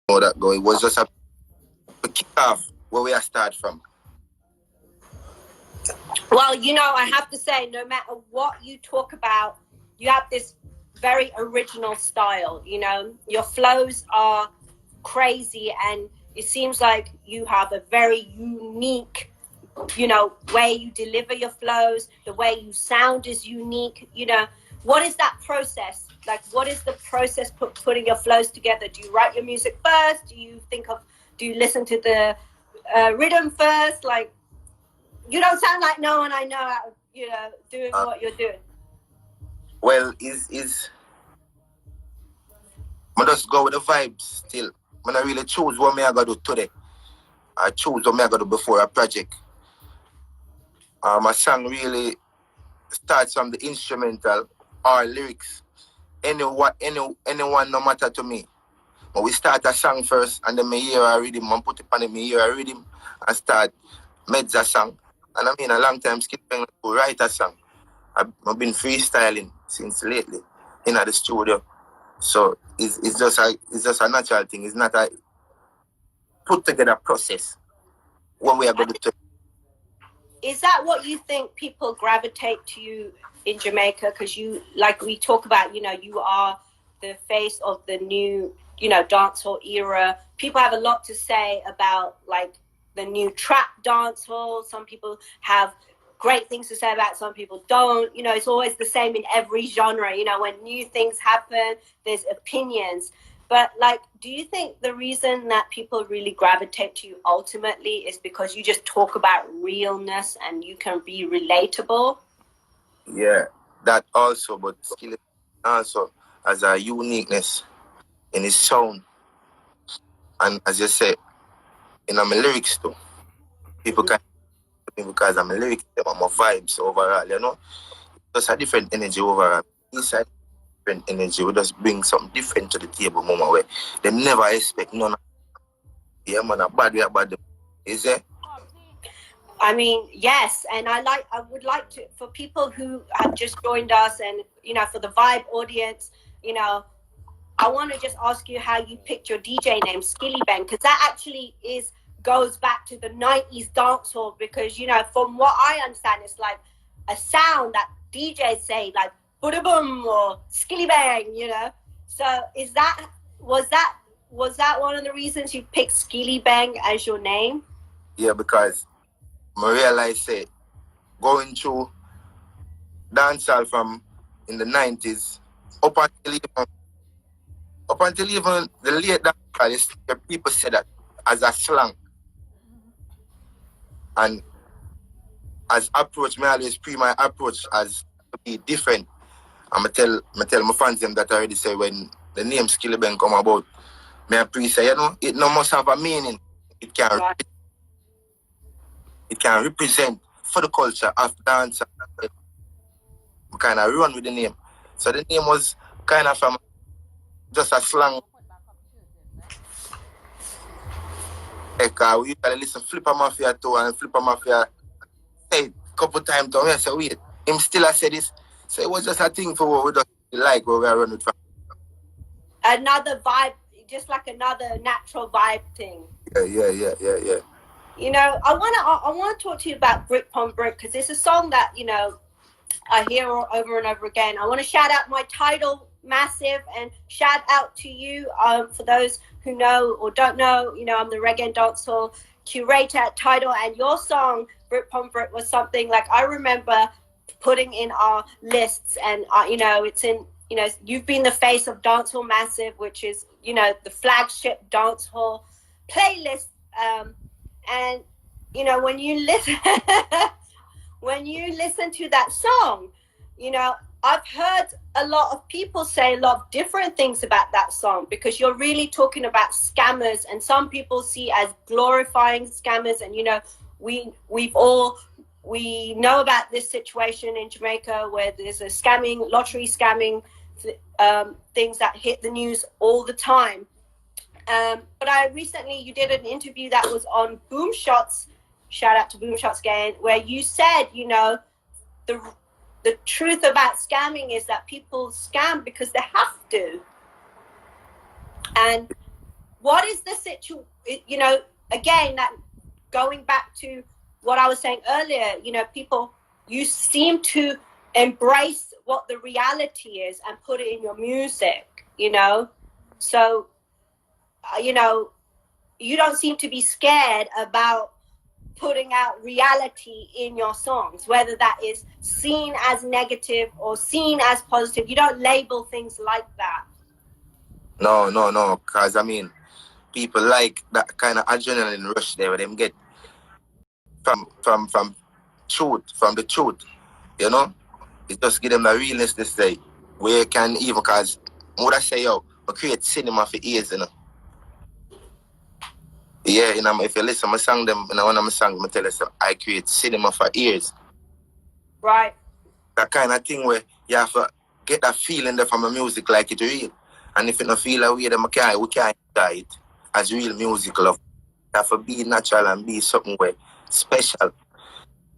know that go. It was just a kick off where we are start from. Well, you know, I have to say, no matter what you talk about, you have this very original style. You know, your flows are crazy, and it seems like you have a very unique, you know, way you deliver your flows. The way you sound is unique. You know, what is that process? Like, what is the process putting your flows together? Do you write your music first? Do you listen to the rhythm first? Like, you don't sound like no one I know out, you know, doing what you're doing. Well, I just go with the vibes still. I don't really choose what me I gotta do today. I choose what me I gotta do before a project. My song really starts from the instrumental or lyrics. Anyone no matter to me. But we start a song first and then me hear a rhythm and put it on it, me hear a rhythm and start meds a song. And I mean a long time Skillibeng to write a song. I've been freestyling since lately in the studio. So it's just a natural thing. It's not a put together process. What we are going to do. Is that what you think people gravitate to you in Jamaica? Because you, like we talk about, you know, you are the face of the new, you know, dancehall era. People have a lot to say about like the new trap dancehall. Some people have great things to say about it, some people don't. You know, it's always the same in every genre. You know, when new things happen, there's opinions. But like, do you think the reason that people really gravitate to you ultimately is because you just talk about realness and you can be relatable? Yeah, that also, but Skillibeng also has a uniqueness in his sound. And as you say, in my lyrics too. People can because I'm a lyrics, I'm a vibes overall, you know. Just a different energy overall. Inside different energy, we just bring something different to the table, mama, where they never expect none of yeah, man, a bad way about them. Is it? I mean, yes, and I would like to, for people who have just joined us, and you know, for the Vibe audience, you know, I want to just ask you how you picked your DJ name, Skillibeng, because that actually goes back to the 90s dancehall. Because you know, from what I understand, it's like a sound that DJs say, like "boom boom" or "Skillibeng," you know. So was that one of the reasons you picked Skillibeng as your name? Yeah, because I realized that going through dancehall from in the 90s up until even the late dancehall, people say that as a slang. And as approach, me always my approach as to be different. I'm tell my fans them that I already say when the name Skillibeng come about, me I say, you know, it no must have a meaning. It can represent for the culture of dance. Kind of run with the name. So the name was kind of from just a slang. Like, we usually listen Flipper Mafia too, and Flipper Mafia say a couple times to me, I say, wait, him still I say this. So it was just a thing for what we just like where we are running from. Another vibe, just like another natural vibe thing. Yeah. You know, I want to talk to you about Brick Pon Brick, because it's a song that, you know, I hear over and over again. I want to shout out my title, Massive, and shout out to you. For those who know or don't know, you know, I'm the reggae and dancehall curator at Tidal, and your song, Brick Pon Brick, was something like I remember putting in our lists, and you know, it's in, you know, you've been the face of Dancehall Massive, which is, you know, the flagship dancehall playlist. And you know, when you listen to that song, you know, I've heard a lot of people say a lot of different things about that song, because you're really talking about scammers, and some people see as glorifying scammers. And you know, we know about this situation in Jamaica where there's a lottery scamming things that hit the news all the time. But you did an interview that was on Boom Shots, shout out to Boom Shots again, where you said, you know, the truth about scamming is that people scam because they have to. And what is the situation? You know, again, that going back to what I was saying earlier, you know, people, you seem to embrace what the reality is and put it in your music, you know. So, you know, you don't seem to be scared about putting out reality in your songs, whether that is seen as negative or seen as positive. You don't label things like that. No, because I mean, people like that kind of adrenaline rush there where them get from the truth, you know. It just give them the realness to say where you can even, because what I say, yo, I create cinema for ears, you know. Yeah, you know, if you listen to my song, them, you know, one of my songs, I tell you, so I create cinema for ears. Right. That kind of thing where you have to get that feeling there from the music like it's real. And if you don't feel that way, then we can't enjoy it as real music love. You have to be natural and be something where special.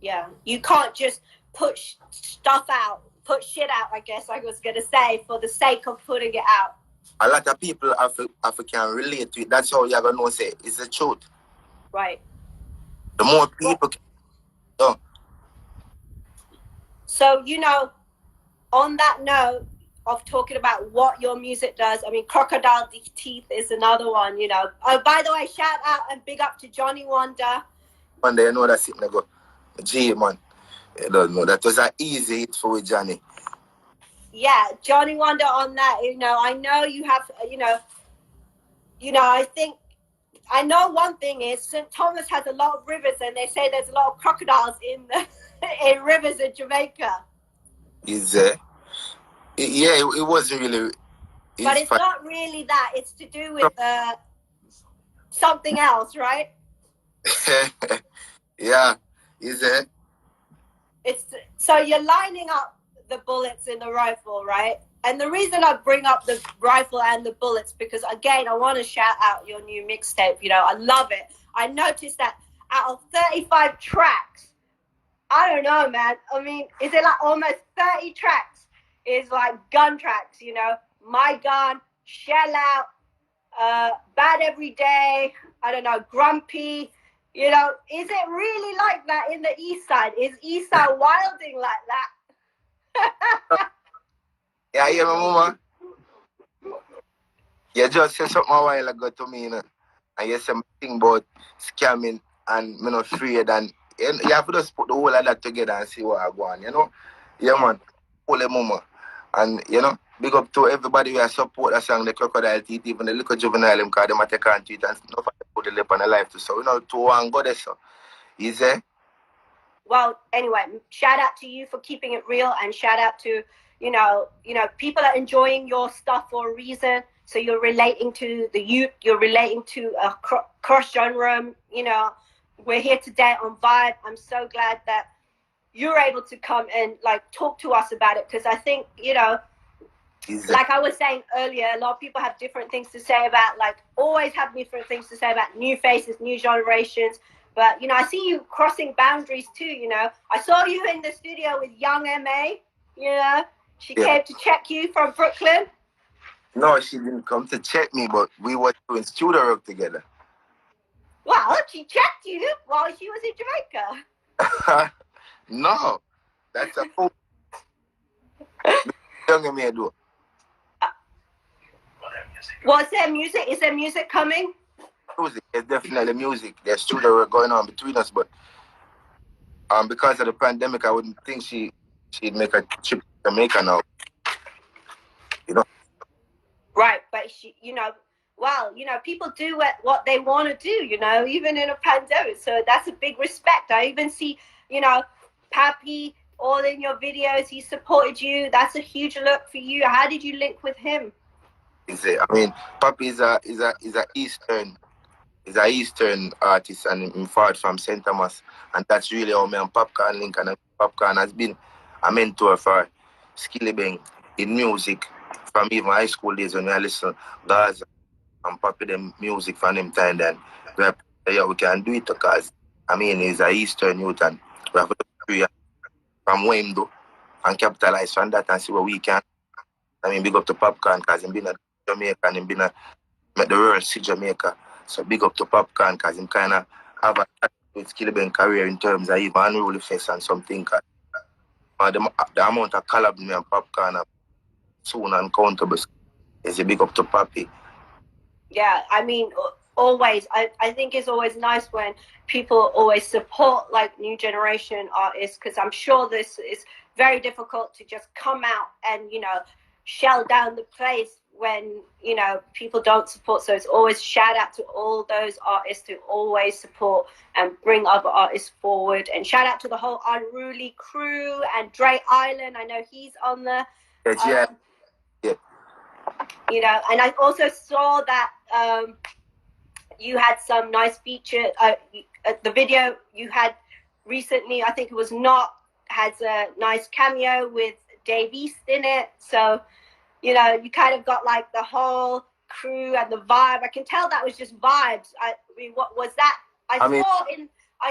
Yeah, you can't just put stuff out, put shit out, I guess I was going to say, for the sake of putting it out. A lot of people can relate to it. That's how you're going to know, say, it's the truth. Right. The more people can know. So, you know, on that note of talking about what your music does, I mean, Crocodile Teeth is another one, you know. Oh, by the way, shout out and big up to Johnny Wonder. One day, you know that's it, I go, G, man. You don't know, that was an easy hit for Johnny. Yeah, Johnny Wonder on that, you know, I know you have, you know, I think, I know one thing is St. Thomas has a lot of rivers, and they say there's a lot of crocodiles in rivers in Jamaica. It wasn't really. But it's not really that. It's to do with something else, right? Yeah, is it? It's so you're lining up the bullets in the rifle, right? And the reason I bring up the rifle and the bullets, because again, I want to shout out your new mixtape. You know, I love it. I noticed that out of 35 tracks, I don't know, man. I mean, is it like almost 30 tracks is like gun tracks, you know? My Gun, Shell Out, Bad Every Day, I don't know, Grumpy. You know, is it really like that in the East Side? Is East Side wilding like that? Yeah, my mama. You just said something a while ago to me, you know, and you said something about scamming and me not afraid, and you have to just put the whole of that together and see what I go on, you know? Yeah, man. Holy mama. And, you know, big up to everybody who support that song, the Crocodile Teeth, even the little juvenile, because they might take on to it and not put the lip on the life to. So, you know, to one go there, so. Easy. Well, anyway, shout out to you for keeping it real, and shout out to, you know, people are enjoying your stuff for a reason. So you're relating to the youth, you're relating to a cross genre, you know. We're here today on Vybe. I'm so glad that you're able to come and like talk to us about it, because I think, you know, like I was saying earlier, a lot of people have different things to say about, like, always have different things to say about new faces, new generations. But, you know, I see you crossing boundaries too, you know. I saw you in the studio with Young M.A., you know. She came to check you from Brooklyn. No, she didn't come to check me, but we were doing studio work together. Well, she checked you while she was in Jamaica. No, that's a fool. Young M.A. do. Well, is there music coming? Music, there's definitely music. There's studio work going on between us, but because of the pandemic, I wouldn't think she'd make a trip to Jamaica now. You know? Right, but she, you know, well, you know, people do what they want to do, you know, even in a pandemic. So that's a big respect. I even see, you know, Pappy all in your videos. He supported you. That's a huge look for you. How did you link with him? I mean, Pappy is a Eastern artist, and in fact from St. Thomas, and that's really how me and Popcorn link. And Popcorn has been a mentor for Skillibeng in music from even high school days when I listen Gaza and Pappy them music from them time. Then we can do it because I mean he's a Eastern youth, and we have to from Wemdo and capitalize on that and see what we can. I mean, big up to Popcorn because he's been a Jamaican, he's been a make the world see Jamaica. So big up to Popcorn because him kind of have a with Skillibeng career in terms of even unruly face and something. The amount of collab me and Popcorn are soon uncountable. Is a big up to Papi. Yeah, I mean, always. I think it's always nice when people always support like new generation artists, because I'm sure this is very difficult to just come out and, you know, shell down the place when, you know, people don't support. So it's always shout out to all those artists who always support and bring other artists forward. And shout out to the whole Unruly crew and Dre Island. I know he's on the Yeah. You know, and I also saw that you had some nice feature. The video you had recently, I think it was Not, has a nice cameo with Dave East in it. So, you know, you kind of got like the whole crew and the vibe. I can tell that was just vibes. I mean, what was that? I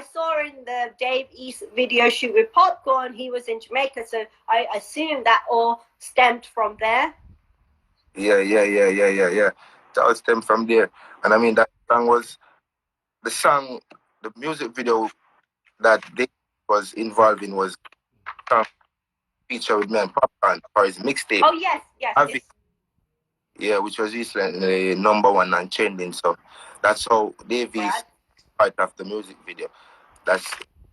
saw in the Dave East video shoot with Popcorn, he was in Jamaica. So I assume that all stemmed from there. Yeah. That all stemmed from there. And I mean, that song was the music video that they was involved in was feature with me and Popcorn for his mixtape. Oh, yes. Yeah, which was recently #1 and trending. So that's how Davey's part of the music video. That's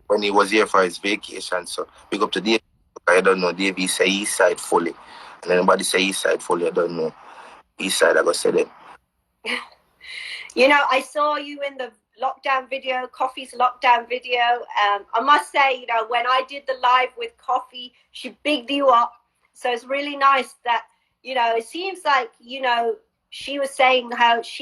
when he was here for his vacation. So big up to Davey. I don't know. Davey say East Side fully. And anybody say East Side fully, I don't know. East Side, I gotta say that. You know, I saw you in the lockdown video, Coffee's lockdown video. I must say, you know, when I did the live with Coffee, she bigged you up. So it's really nice that, you know, it seems like, you know, she was saying how she